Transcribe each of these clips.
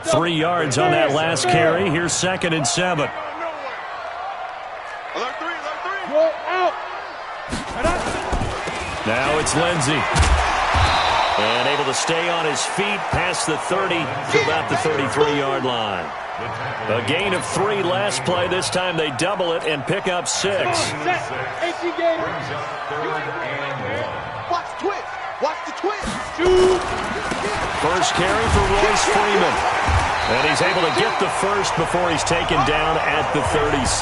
3 yards on that last carry. Here's 2nd and 7. Now it's Lindsey. And able to stay on his feet past the 30 to about the 33-yard line. A gain of 3 last play. This time they double it and pick up 6. Watch twitch. Watch the twitch. First carry for Royce Freeman. And he's able to get the first before he's taken down at the 36.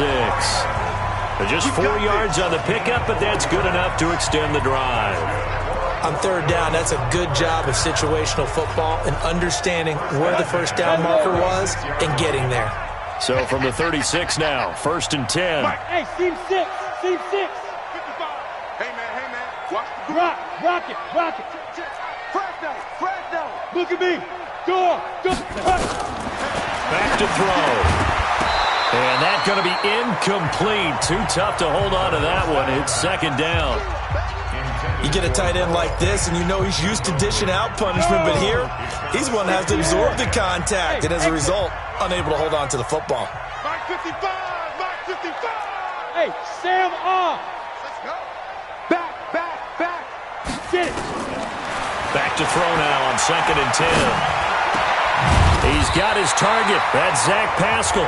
Just 4 yards on the pickup, but that's good enough to extend the drive. On 3rd down, that's a good job of situational football and understanding where the first down marker was and getting there. So from the 36 now, 1st and 10. Hey, seam 6. Seam 6. Hey, man. Watch the Rock it. Fresh down. Look at me. Go. Back to throw. And that's going to be incomplete. Too tough to hold on to that one. It's 2nd down. You get a tight end like this, and you know he's used to dishing out punishment, but here, he's one that has to absorb the contact, and as a result, unable to hold on to the football. Mark 55. Hey, Sam off. Let's go. Back. Get it. Back to throw now on 2nd and 10. He's got his target. That's Zach Pascal.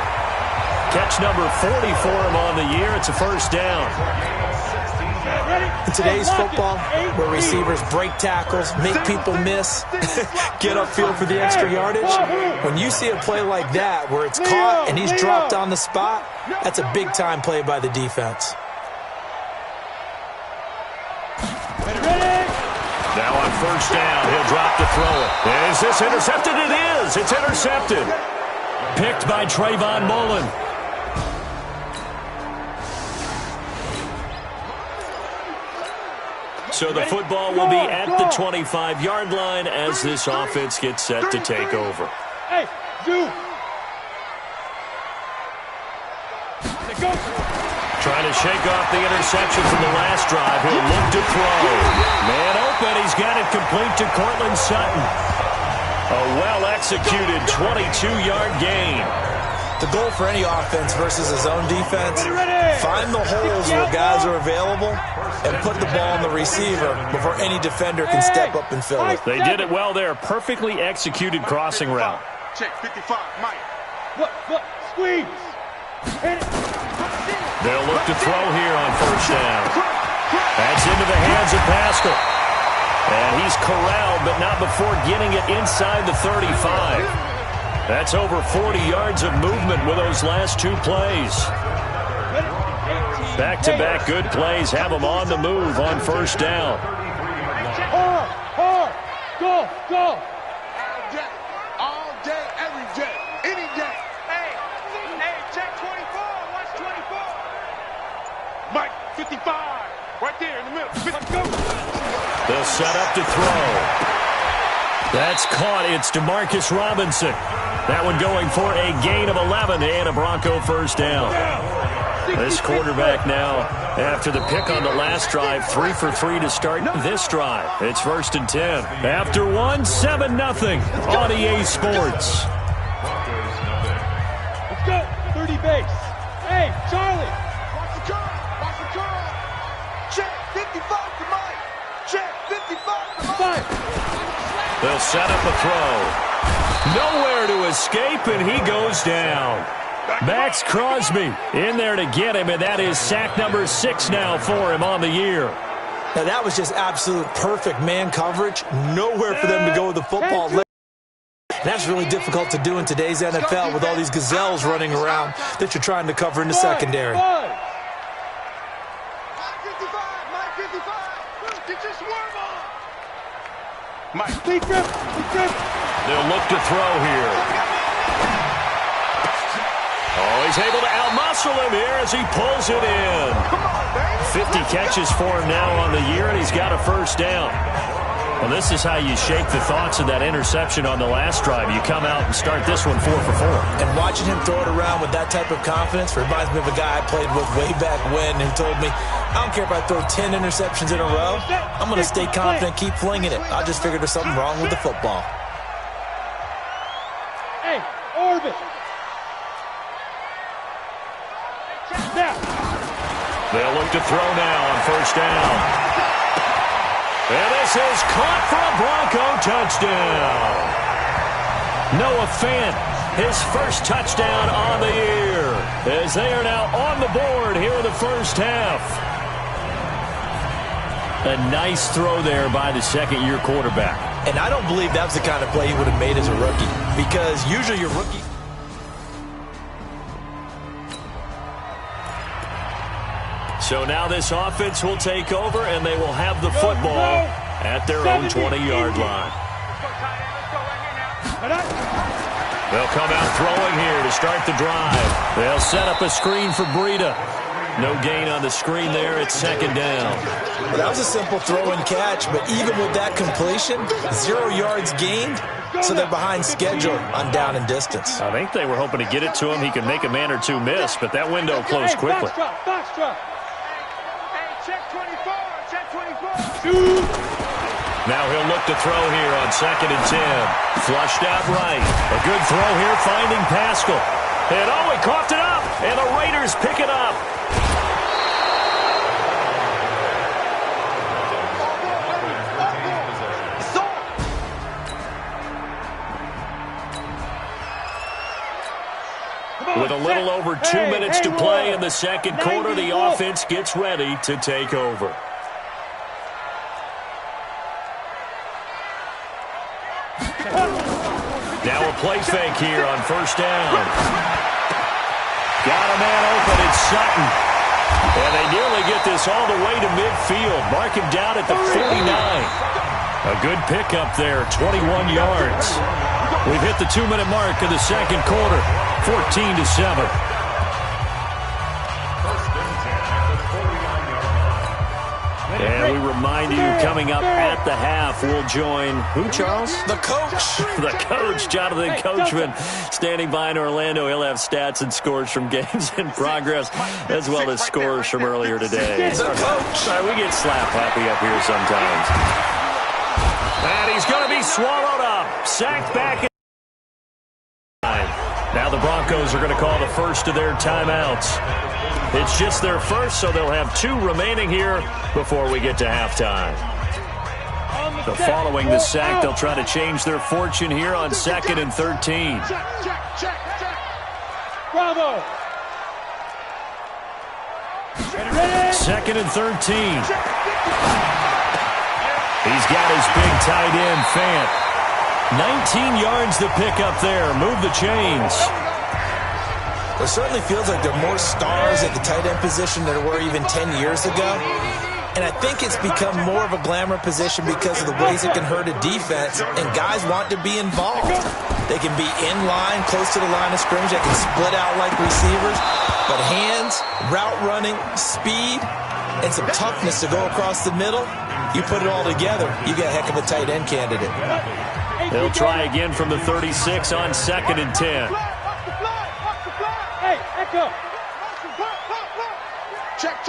Catch number 40 for him on the year. It's a first down. In today's football, where receivers break tackles, make people miss, get upfield for the extra yardage, when you see a play like that where it's caught and he's dropped on the spot, that's a big-time play by the defense. Now on 1st down, he'll drop to throw it. Is this intercepted? It is. It's intercepted. Picked by Trayvon Mullen. So the football will be at the 25-yard line as this offense gets set to take over. Hey, Zoo. Trying to shake off the interception from the last drive. He'll look to throw. Man open. He's got it complete to Cortland Sutton. A well-executed 22-yard gain. The goal for any offense versus his own defense, find the holes where guys are available and put the ball on the receiver before any defender can step up and fill it. They did it well there. Perfectly executed crossing route. Check 55, Mike. Look, squeeze. Hit it. They'll look to throw here on 1st down. That's into the hands of Pascal. And he's corralled, but not before getting it inside the 35. That's over 40 yards of movement with those last 2 plays. Back-to-back good plays have them on the move on 1st down. Hard. Go. All day, every day, any day. Hey, check 24. Watch 24. Mike, 55. Right there in the middle. Let's go. They'll set up to throw. That's caught. It's DeMarcus Robinson. That one going for a gain of 11 and a Bronco first down. This quarterback now, after the pick on the last drive, 3 for 3 to start this drive. It's 1st and 10. After 7-0 on EA Sports. Let's go. 30 base. Hey, Charlie. Watch the curl. Check 55 to Mike. Check 55 to Mike. They'll set up a throw. Nowhere to escape, and he goes down. Max Crosby in there to get him, and that is sack number 6 now for him on the year. Now, that was just absolute perfect man coverage. Nowhere for them to go with the football. That's really difficult to do in today's NFL with all these gazelles running around that you're trying to cover in the secondary. Mike 55. Get your swerve on. Mike. Big grip. They'll look to throw here. Oh, he's able to outmuscle him here as he pulls it in. 50 catches for him now on the year, and he's got a first down. Well, this is how you shake the thoughts of that interception on the last drive. You come out and start this one 4 for 4. And watching him throw it around with that type of confidence reminds me of a guy I played with way back when who told me, I don't care if I throw 10 interceptions in a row. I'm going to stay confident, keep flinging it. I just figured there's something wrong with the football. Hey, orbit. Now. They'll look to throw now on first down. And this is caught for a Bronco touchdown. Noah Fant, his first touchdown on the year, as they are now on the board here in the first half. A nice throw there by the second-year quarterback. And I don't believe that's the kind of play he would have made as a rookie, because usually your rookie... So now this offense will take over, and they will have the football at their own 20-yard line. They'll come out throwing here to start the drive. They'll set up a screen for Breida. No gain on the screen there. It's second down. Well, that was a simple throw and catch, but even with that completion, 0 yards gained, so they're behind schedule on down and distance. I think they were hoping to get it to him. He could make a man or two miss, but that window closed quickly. Box drop. Check 24, check 24. Shoot. Now he'll look to throw here on second and 10. Flushed out right. A good throw here finding Pascal. And he coughed it up, and the Raiders pick it up. With a little over 2 minutes to play in the second quarter, the offense gets ready to take over. Now a play fake here on first down. Got a man open, it's Sutton. And they nearly get this all the way to midfield. Mark him down at the 49. A good pickup there, 21 yards. We've hit the 2-minute mark of the second quarter, 14-7. And we remind you, coming up at the half, we'll join who, Charles? The coach. The coach, Jonathan Coachman, standing by in Orlando. He'll have stats and scores from games in progress, as well as scores from earlier today. The coach. Sorry, we get slap happy up here sometimes. And he's going to be swallowed up. Sacked back. Now the Broncos are going to call the first of their timeouts. It's just their first, so they'll have 2 remaining here before we get to halftime. So following the sack, they'll try to change their fortune here on second and 13. Check. Bravo. Second and 13. He's got his big tight end, Fant. 19 yards to pick up there. Move the chains. It certainly feels like there are more stars at the tight end position than there were even 10 years ago. And I think it's become more of a glamour position because of the ways it can hurt a defense, and guys want to be involved. They can be in line, close to the line of scrimmage. They can split out like receivers. But hands, route running, speed, and some toughness to go across the middle, you put it all together, you get a heck of a tight end candidate. They'll try again from the 36 on second and 10. Hey, Echo. Check.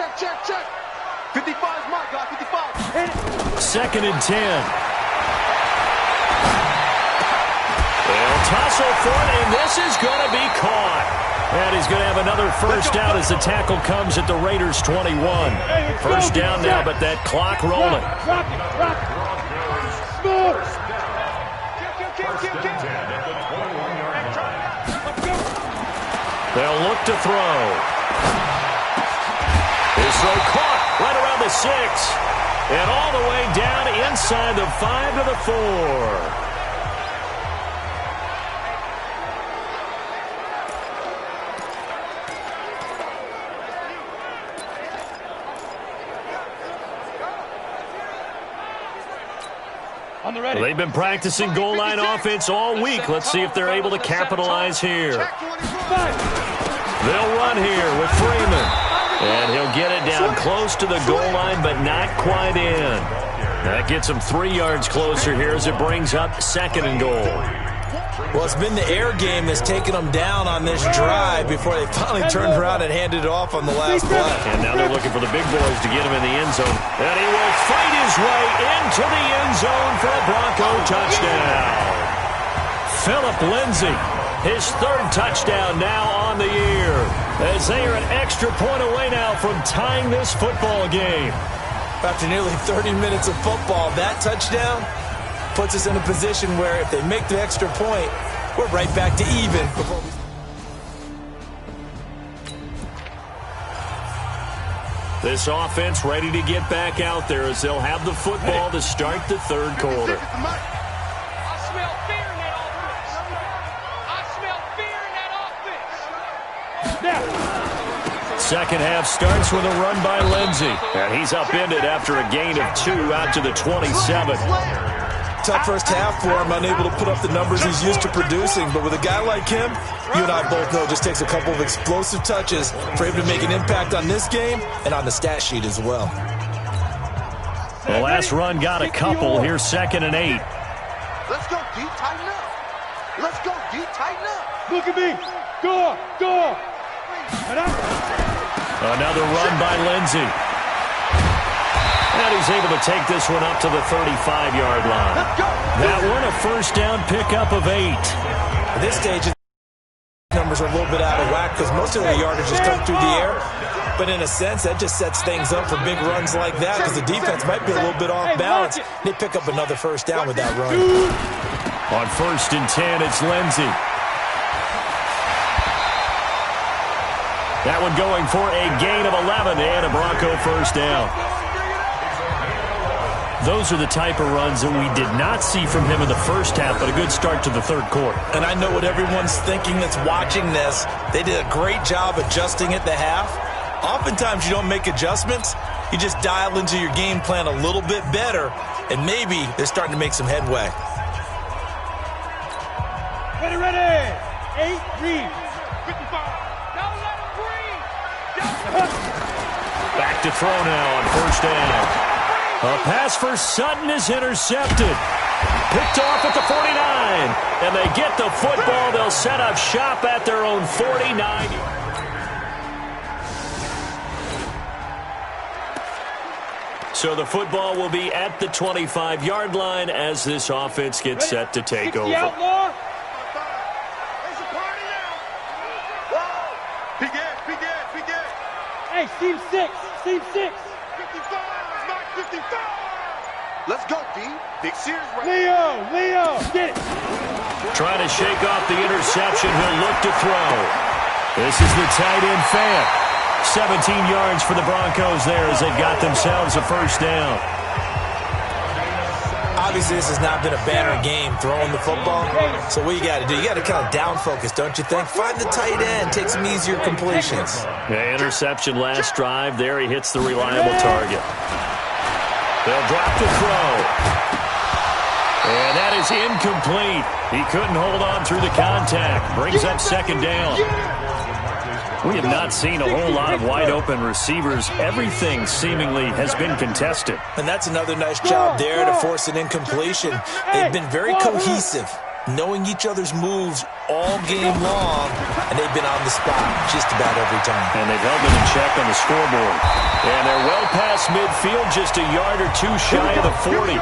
55's my guy, 55. Second and 10. They'll tussle for it, and this is going to be caught. And he's going to have another first down as the tackle comes at the Raiders' 21. First down now, but that clock rolling. Rock it. Smooth. They'll look to throw. His throw caught right around the 6. And all the way down inside the 5 to the 4. They've been practicing goal line offense all week. Let's see if they're able to capitalize here. They'll run here with Freeman. And he'll get it down close to the goal line, but not quite in. That gets him 3 yards closer here as it brings up second and goal. Well, it's been the air game that's taken them down on this drive before they finally turned around and handed it off on the last play. And now they're looking for the big boys to get him in the end zone. And he will fight his way into the end zone for a Bronco touchdown. Phillip Lindsay His third touchdown now on the year, as they are an extra point away now from tying this football game. After nearly 30 minutes of football, that touchdown puts us in a position where if they make the extra point, we're right back to even. This offense ready to get back out there as they'll have the football to start the third quarter. Second half starts with a run by Lindsey. And he's upended after a gain of 2 out to the 27. Tough first half for him, unable to put up the numbers he's used to producing. But with a guy like him, you and I both know it just takes a couple of explosive touches for him to make an impact on this game and on the stat sheet as well. The last run got a couple. Here's 2nd and 8. Let's go deep, tighten up. Let's go deep, tighten up. Look at me. Go. Another run by Lindsey. And he's able to take this one up to the 35-yard line. That one a first down pickup of 8. At this stage, numbers are a little bit out of whack because most of their yardage has come through the air. But in a sense, that just sets things up for big runs like that because the defense might be a little bit off balance. They pick up another first down with that run. On 1st and 10, it's Lindsey. That one going for a gain of 11 and a Bronco first down. Those are the type of runs that we did not see from him in the first half, but a good start to the third quarter. And I know what everyone's thinking that's watching this. They did a great job adjusting at the half. Oftentimes you don't make adjustments. You just dial into your game plan a little bit better, and maybe they're starting to make some headway. Ready. 8, read. 55. Don't let him breathe. Back to throw now on first down. A pass for Sutton is intercepted. Picked off at the 49. And they get the football. They'll set up shop at their own 49. So the football will be at the 25-yard line as this offense gets set to take over. Hey, team 6. 55. Let's go, D. Big series right Leo, get it. Trying to shake off the interception. He'll look to throw. This is the tight end Fant. 17 yards for the Broncos there as they've got themselves a first down. Obviously, this has not been a banner game throwing the football. So what you got to do, you got to kind of down focus, don't you think? Find the tight end, take some easier completions. Yeah, interception last drive. There he hits the reliable target. They'll drop the throw. And that is incomplete. He couldn't hold on through the contact. Brings up 2nd down. We have not seen a whole lot of wide-open receivers. Everything seemingly has been contested. And that's another nice job there to force an incompletion. They've been very cohesive, knowing each other's moves all game long, and they've been on the spot just about every time. And they've held them in check on the scoreboard. And they're well past midfield, just a yard or two shy of the 40.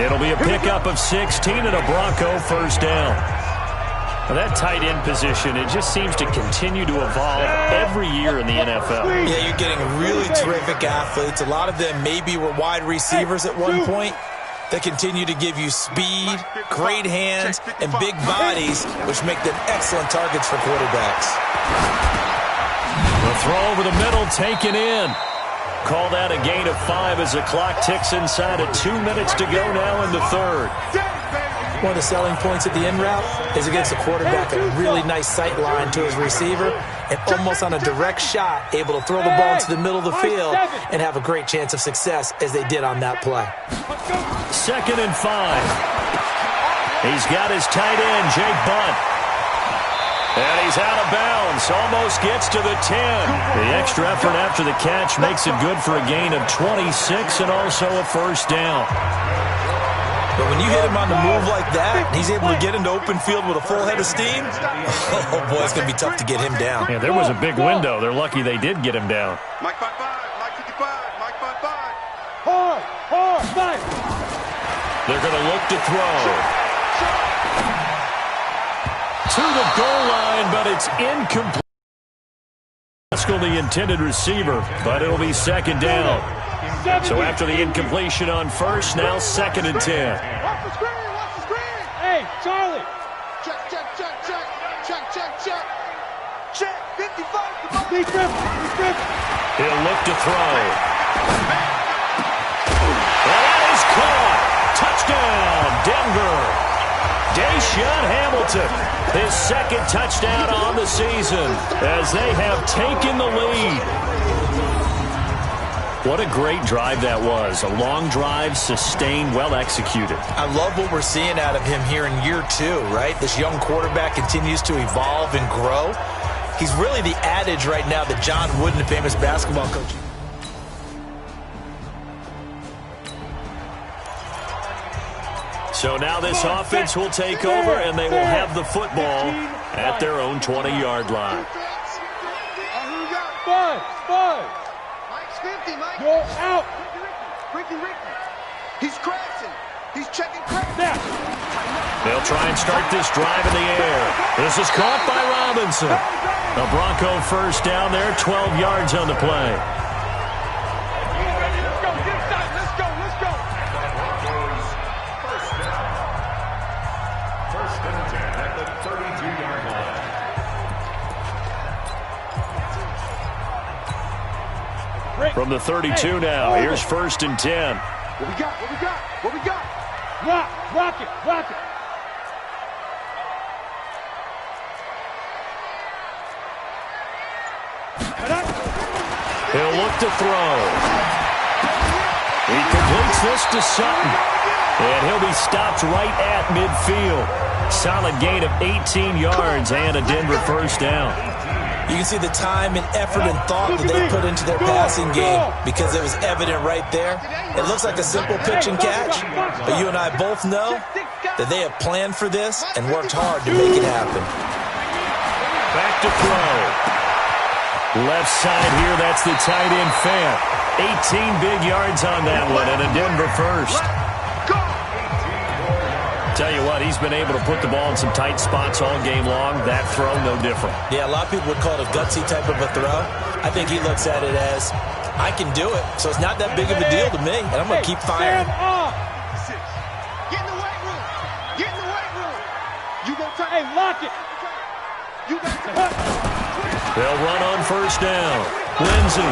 It'll be a pickup of 16 and a Bronco first down. Well, that tight end position, it just seems to continue to evolve every year in the NFL. Yeah, you're getting really terrific athletes. A lot of them maybe were wide receivers at one point. They continue to give you speed, great hands, and big bodies, which make them excellent targets for quarterbacks. The throw over the middle taken in. Call that a gain of 5 as the clock ticks inside of 2 minutes to go now in the third. One of the selling points of the in route is against the quarterback, a really nice sight line to his receiver, and almost on a direct shot, able to throw the ball into the middle of the field and have a great chance of success as they did on that play. 2nd and 5. He's got his tight end, Jake Bunt. And he's out of bounds, almost gets to the 10. The extra effort after the catch makes it good for a gain of 26 and also a first down. But when you hit him on the move like that, he's able to get into open field with a full head of steam, oh boy, it's going to be tough to get him down. Yeah, there was a big window. They're lucky they did get him down. Mike 5-5, Mike 55, Mike 5-5. Hard, 5. They're going to look to throw. to the goal line, but it's incomplete. The intended receiver, but it'll be second down. So after the incompletion on first, now 2nd and 10. Watch the screen, watch the screen. Hey, Charlie. Check, check, check, check. Check, check, check. Check, 55 to Mike. Be crippled. He'll look to throw. And that is caught. Touchdown, Denver. Deshaun Hamilton, his 2nd touchdown on the season as they have taken the lead. What a great drive that was. A long drive, sustained, well executed. I love what we're seeing out of him here in year 2, right? This young quarterback continues to evolve and grow. He's really the adage right now that John Wooden, the famous basketball coach. So now this offense will take over, and they will have the football at their own 20-yard line. Spud. Mike's 50, Mike. Go out. Ricky. He's crashing. He's checking crash. Snap. They'll try and start this drive in the air. This is caught by Robinson. A Bronco first down there, 12 yards on the play. From the 32 now, here's 1st and 10. What we got? Rock it. He'll look to throw. He completes this to Sutton. And he'll be stopped right at midfield. Solid gain of 18 yards and a Denver first down. You can see the time and effort and thought that they put into their passing game because it was evident right there. It looks like a simple pitch and catch, but you and I both know that they have planned for this and worked hard to make it happen. Back to throw. Left side here, that's the tight end Fant. 18 big yards on that one and a Denver first. Tell you what, he's been able to put the ball in some tight spots all game long. That throw, no different. Yeah, a lot of people would call it a gutsy type of a throw. I think he looks at it as, I can do it, so it's not that big of a deal to me, and I'm going to keep firing. Get in the weight room. You gonna try? Hey, lock it. You got They'll run on first down. Lindsey.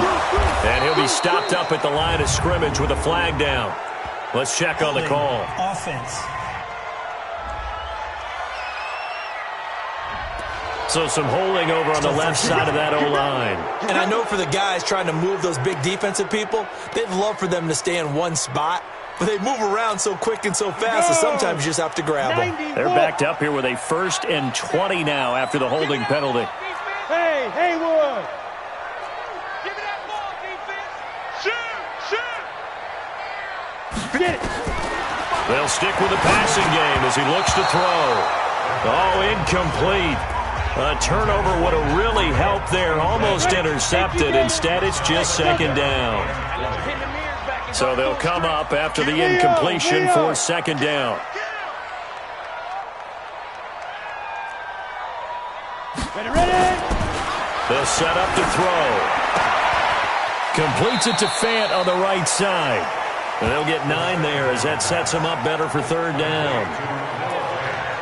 And he'll be stopped up at the line of scrimmage with a flag down. Let's check on the call. Offense. So some holding over on the left side of that O-line. And I know for the guys trying to move those big defensive people, they'd love for them to stay in one spot, but they move around so quick and so fast that sometimes you just have to grab them. They're backed up here with a 1st and 20 now after the holding penalty. Hey, Haywood. Give me that ball, defense. Shoot. Get it. They'll stick with the passing game as he looks to throw. Oh, incomplete. A turnover would have really helped there. Almost intercepted. Instead, it's just 2nd down. So they'll come up after the incompletion for 2nd down. Ready. They'll set up to throw. Completes it to Fant on the right side. And they'll get 9 there as that sets them up better for 3rd down.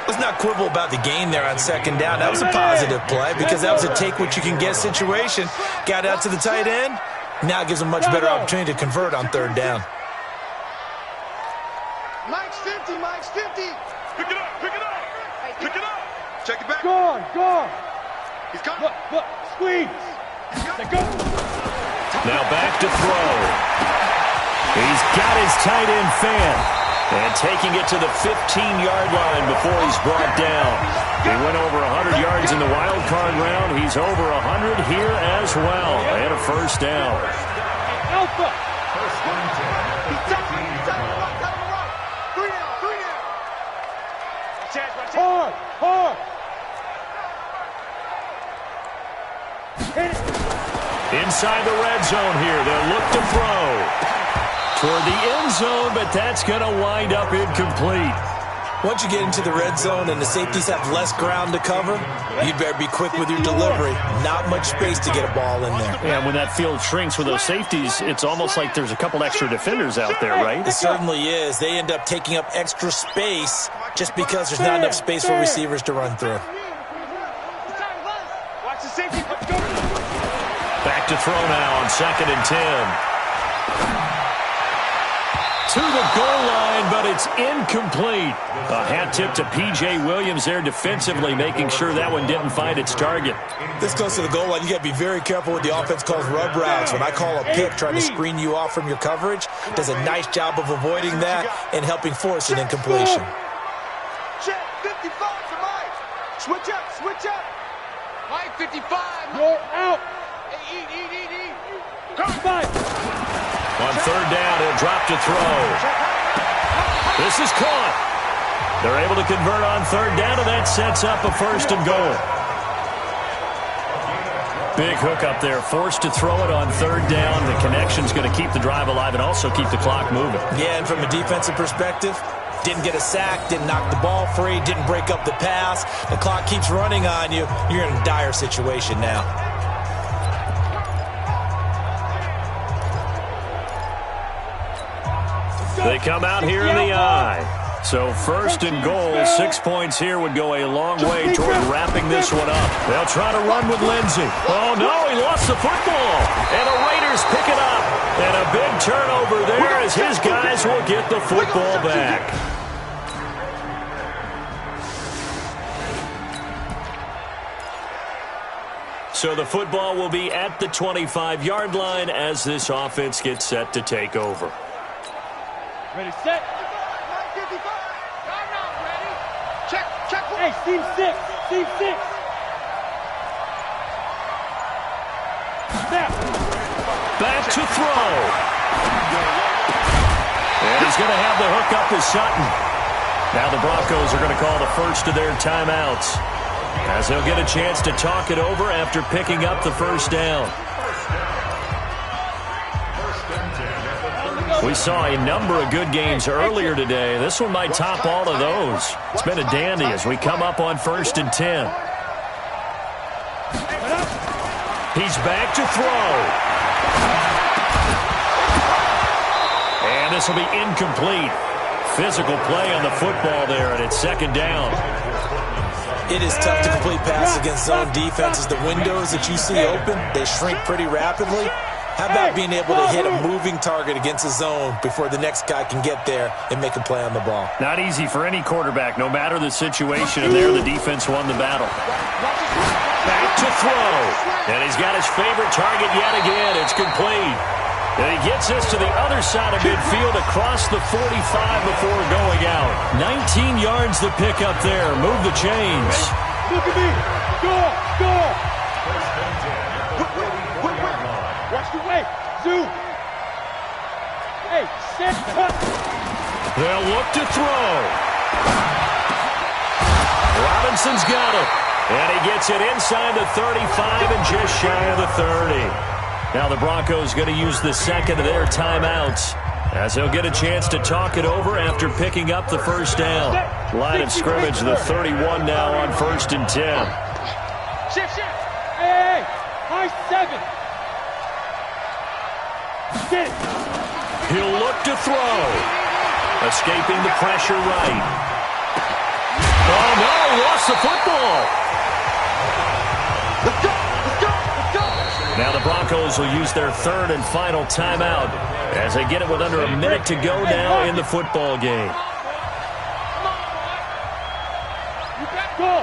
Let's not quibble about the gain there on 2nd down. That was a positive play because that was a take-what-you-can-get situation. Got out to the tight end. Now it gives them a much better opportunity to convert on 3rd down. Mike's 50. Pick it up. Check it back. Go on. He's coming. Look, squeeze. Let go. Now back to throw. He's got his tight end Fant. And taking it to the 15-yard line before he's brought down. He went over 100 yards in the wild card round. He's over 100 here as well. And a first down. Alpha. Hard. Hit it. Inside the red zone here. They'll look to throw. Toward the end zone, but that's going to wind up incomplete. Once you get into the red zone and the safeties have less ground to cover, you better be quick with your delivery. Not much space to get a ball in there. Yeah, when that field shrinks with those safeties, it's almost like there's a couple extra defenders out there, right? It certainly is. They end up taking up extra space just because there's not enough space for receivers to run through. Watch the safety. Go. Back to throw now on 2nd and 10. To the goal line, but it's incomplete. A hat tip to P.J. Williams there defensively, making sure that one didn't find its target. This goes to the goal line. You got to be very careful with the offense calls rub routes. When I call a pick trying to screen you off from your coverage, does a nice job of avoiding that and helping force an incompletion. Check 55 to Mike. Switch up, switch up. Mike 55. You're out. Hey, eat. Come back. On 3rd down, he'll drop to throw. This is caught. They're able to convert on 3rd down, and that sets up a 1st and goal. Big hook up there, forced to throw it on 3rd down. The connection's going to keep the drive alive and also keep the clock moving. Yeah, and from a defensive perspective, didn't get a sack, didn't knock the ball free, didn't break up the pass. The clock keeps running on you. You're in a dire situation now. They come out here in the eye. So 1st and goal, 6 points here would go a long way toward wrapping this one up. They'll try to run with Lindsey. Oh, no, he lost the football. And the Raiders pick it up. And a big turnover there as his guys will get the football back. So the football will be at the 25-yard line as this offense gets set to take over. Ready, set. Mike 55. I'm not ready. Check. Hey, team 6. Team 6. Snap. Back to throw. And he's going to have the hook up with Sutton. Now the Broncos are going to call the first of their timeouts, as they'll get a chance to talk it over after picking up the 1st down. We saw a number of good games earlier today. This one might top all of those. It's been a dandy as we come up on 1st and 10. He's back to throw. And this will be incomplete. Physical play on the football there, and it's 2nd down. It is tough to complete passes against zone defenses. The windows that you see open, they shrink pretty rapidly. How about being able to hit a moving target against a zone before the next guy can get there and make a play on the ball? Not easy for any quarterback, no matter the situation, and there the defense won the battle. Back to throw. And he's got his favorite target yet again. It's complete. And he gets this to the other side of midfield across the 45 before going out. 19 yards to pick up there. Move the chains. Look at me. Go. Watch the way. Zoom. Hey, set. Cut. They'll look to throw. Robinson's got it. And he gets it inside the 35 and just shy of the 30. Now the Broncos going to use the 2nd of their timeouts, as they'll get a chance to talk it over after picking up the 1st down. Line of scrimmage, the 31 now on 1st and 10. Shift. Hey. High 7. Get it. He'll look to throw. Escaping the pressure right. Oh, no, he lost the football. Let's go. Now the Broncos will use their 3rd and final timeout as they get it with under a minute to go now in the football game. Go.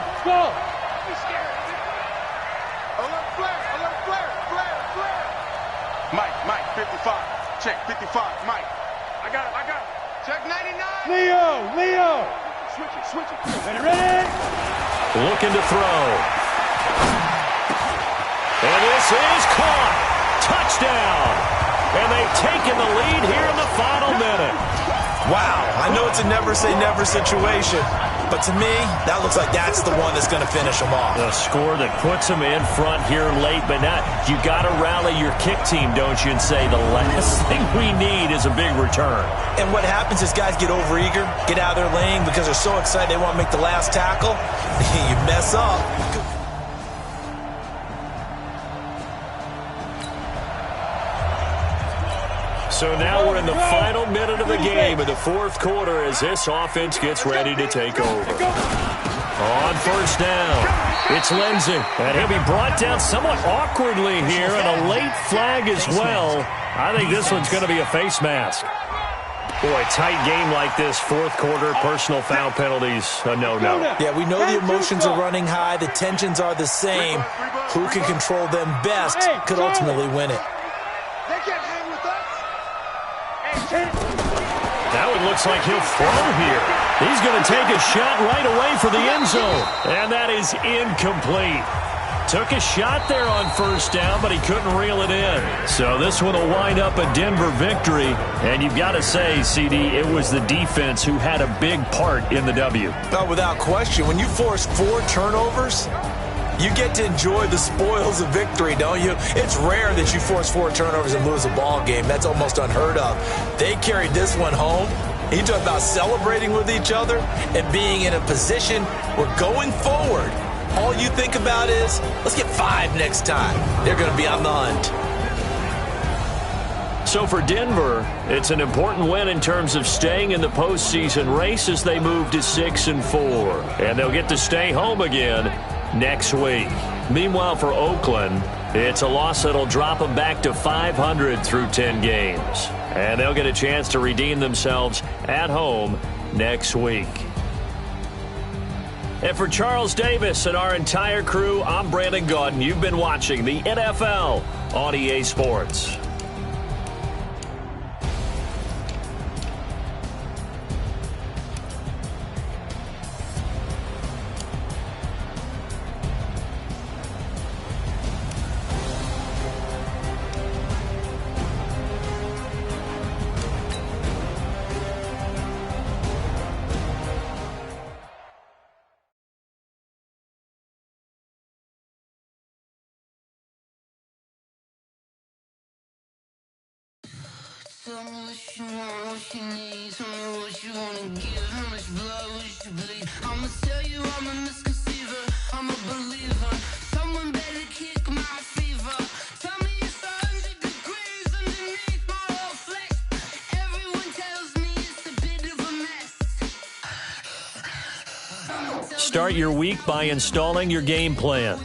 Alert flare. Mike, 55. Check 55. Mike. I got it. Check 99. Leo. Switch it. Ready. Looking to throw. And this is caught. Touchdown. And they've taken the lead here in the final minute. Wow, I know it's a never-say-never situation, but to me, that looks like that's the one that's going to finish them off. A score that puts them in front here late, but not. You got to rally your kick team, don't you, and say the last thing we need is a big return. And what happens is guys get overeager, get out of their lane because they're so excited they want to make the last tackle. You mess up. So now we're in the final minute of the game in the fourth quarter as this offense gets ready to take over. On first down, it's Lindsay. And he'll be brought down somewhat awkwardly here, and a late flag as well. I think this one's going to be a face mask. Boy, tight game like this, fourth quarter, personal foul penalties, no. Yeah, we know the emotions are running high. The tensions are the same. Who can control them best could ultimately win it. They can't hang with us. Now it looks like he'll throw here. He's going to take a shot right away for the end zone. And that is incomplete. Took a shot there on first down, but he couldn't reel it in. So this one will wind up a Denver victory. And you've got to say, CD, it was the defense who had a big part in the W. Oh, without question. When you force 4 turnovers, you get to enjoy the spoils of victory, don't you? It's rare that you force 4 turnovers and lose a ball game. That's almost unheard of. They carried this one home. You talk about celebrating with each other and being in a position where going forward, all you think about is, let's get 5 next time. They're going to be on the hunt. So for Denver, it's an important win in terms of staying in the postseason race as they move to 6-4. And they'll get to stay home again next week. Meanwhile, for Oakland, it's a loss that'll drop them back to 500 through 10 games. And they'll get a chance to redeem themselves at home next week. And for Charles Davis and our entire crew, I'm Brandon Gaudin. You've been watching the NFL on EA Sports. Tell me what you want, what you need. Tell me what you wanna give. How much blood would you bleed? I'ma tell you I'm a misconceiver. I'm a believer. Someone better kick my fever. Tell me it's 100 degrees underneath my whole flesh. Everyone tells me it's a bit of a mess. Start your week by installing your game plan.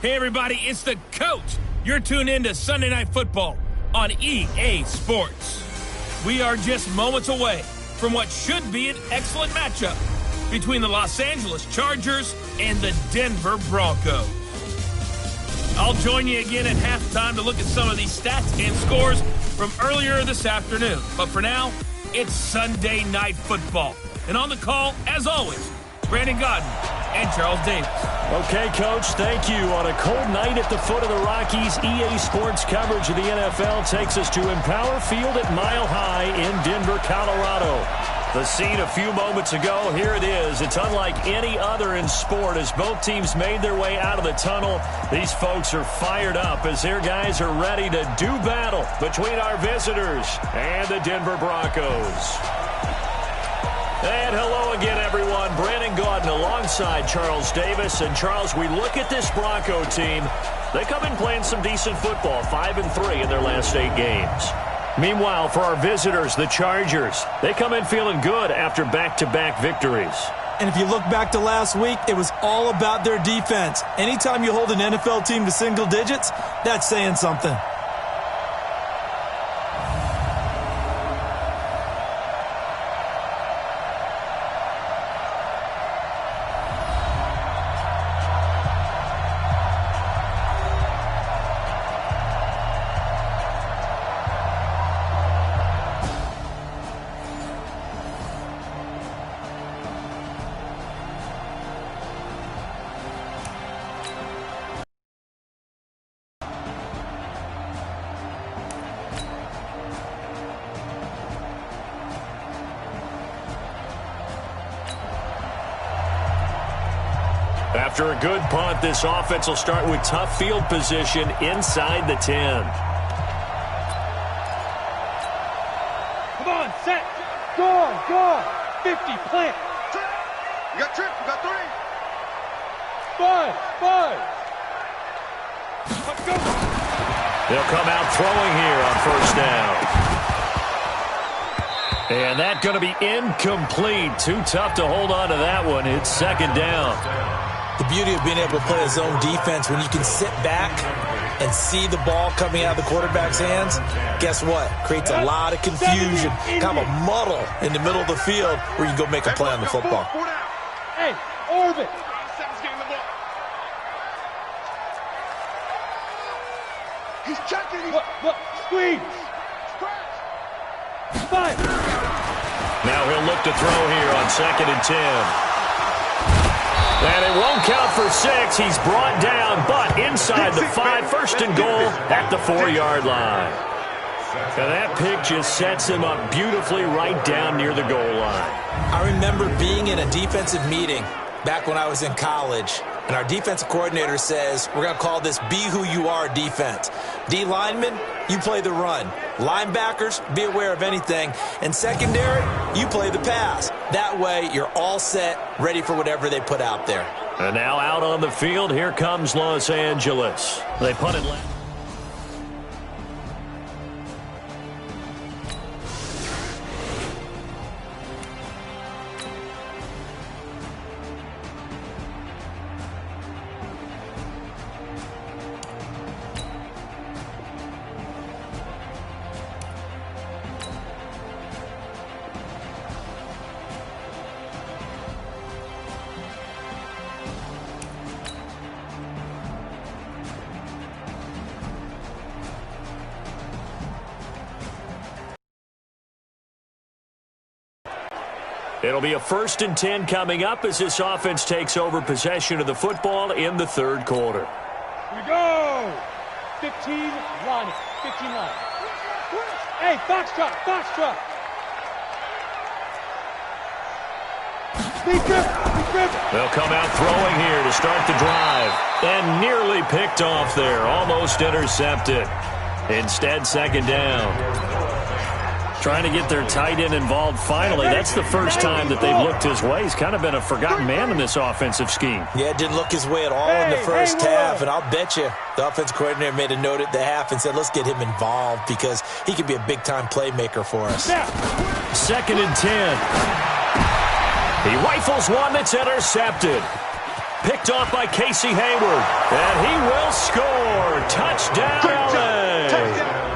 Hey everybody, it's the coach. You're tuned in to Sunday Night Football on EA Sports. We are just moments away from what should be an excellent matchup between the Los Angeles Chargers and the Denver Broncos. I'll join you again at halftime to look at some of these stats and scores from earlier this afternoon. But for now, it's Sunday Night Football. And on the call, as always, Brandon Godden and Charles Davis. Okay, Coach, thank you. On a cold night at the foot of the Rockies, EA Sports coverage of the NFL takes us to Empower Field at Mile High in Denver, Colorado. The scene a few moments ago, here it is. It's unlike any other in sport as both teams made their way out of the tunnel. These folks are fired up as their guys are ready to do battle between our visitors and the Denver Broncos. And hello again, everyone. Brandon Gaudin alongside Charles Davis. And, Charles, we look at this Bronco team. They come in playing some decent football, 5-3 in their last 8 games. Meanwhile, for our visitors, the Chargers, they come in feeling good after back-to-back victories. And if you look back to last week, it was all about their defense. Anytime you hold an NFL team to single digits, that's saying something. After a good punt, this offense will start with tough field position inside the 10. Come on, set. Go. 50, plant. You got tripped. You got 3. 5. Let's go. They'll come out throwing here on first down. And that's going to be incomplete. Too tough to hold on to that one. It's second down. The beauty of being able to play a zone defense when you can sit back and see the ball coming out of the quarterback's hands, guess what? Creates a lot of confusion, kind of a muddle in the middle of the field where you can go make a play on the football. Hey, orbit. He's checking. Look, squeeze. 5. Now he'll look to throw here on 2nd and 10. And it won't count for 6. He's brought down, but inside the 5, 1st and goal at the 4-yard line. And that pick just sets him up beautifully right down near the goal line. I remember being in a defensive meeting back when I was in college, and our defensive coordinator says, we're going to call this Be Who You Are defense. D linemen, you play the run. Linebackers, be aware of anything. And secondary, you play the pass. That way, you're all set, ready for whatever they put out there. And now out on the field, here comes Los Angeles. They punted left. It'll be a 1st and 10 coming up as this offense takes over possession of the football in the 3rd quarter. Here we go. 15 line. 15 line. Hey, foxtrot. Speed grip. They'll come out throwing here to start the drive. And nearly picked off there. Almost intercepted. Instead, 2nd down. Trying to get their tight end involved finally. That's the first time that they've looked his way. He's kind of been a forgotten man in this offensive scheme. Yeah, it didn't look his way at all in the first half. And I'll bet you the offensive coordinator made a note at the half and said, let's get him involved because he could be a big-time playmaker for us. 2nd and 10. He rifles one that's intercepted. Picked off by Casey Hayward. And he will score. Touchdown, LA.